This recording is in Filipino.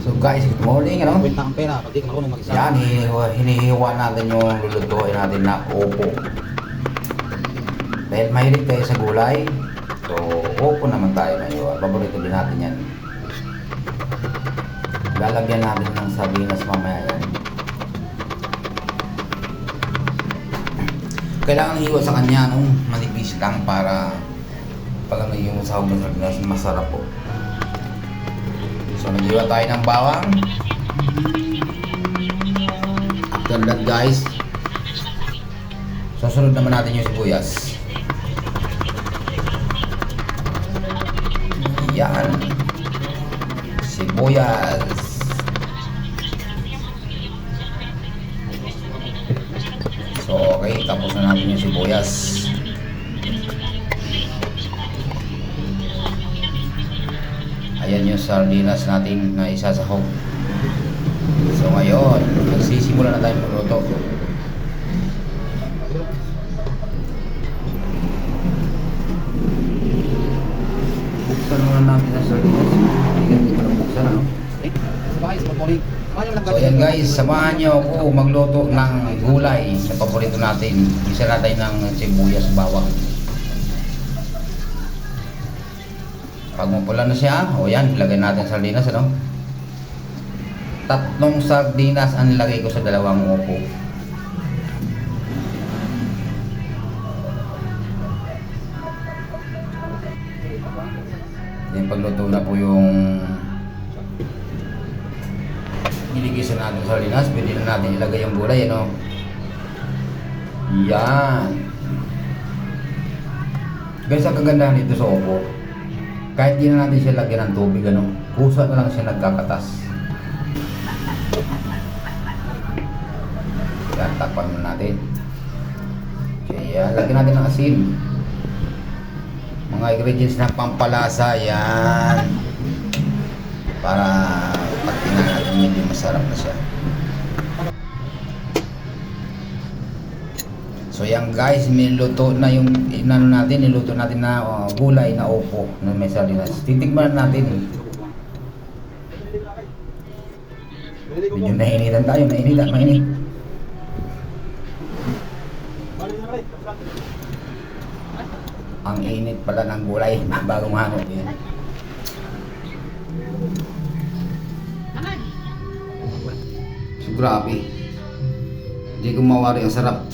So guys, good morning, ano? Kwenta ang pera pag di ka marunong mag-isa. Yan, hinihiwa natin yung lulutuin natin na opo. Dahil mahilig tayo sa gulay, so opo naman tayo ngayon. Paborito din natin yan. Lalagyan natin ng sardinas mamaya yan. Kailangan hiwa sa kanya, no? Manipis lang para pag ano yung sahog ng sardinas, masarap po. So naghiwa tayo ng bawang. After that guys, susunod naman natin yung sibuyas. Yan, sibuyas. So okay, tapos na natin yung sibuyas. Ayan yung sardinas natin na isasahog. So ngayon, magsisimula na tayo magluto. Buksan muna natin ang sardinas. Hindi ko na buksan, ano? Sa bahay, sa pagpoling. So ayan guys, samahan nyo ako magluto ng gulay na paborito natin. Isa natin ng sibuyas, bawang. Pag mapula na siya, o yan, ilagay natin sardinas, ano? 3 sardinas ang nilagay ko sa 2 upo. Yan, pagluto na po yung niligisan natin sardinas, pwede na natin ilagay yung gulay, ano? Yan. Guys, ang kagandahan dito sa upo, kahit di na natin siya lagyan ng tubig, ano, kusa na lang siya nagkakatas. Yan, takpan na natin. Kaya, lagyan natin ng asin. Mga ingredients ng pampalasa, yan. Para pag tingnan natin, medyo masarap na siya. So yan guys, niluto na yung inano natin, niluto natin na gulay na opo na may sardinas. Titikman natin. Medyo nainitan tayo, mainit. Ang init pala ng gulay bago mahanap yan. So grabe. Hindi ko mawari ang sarap.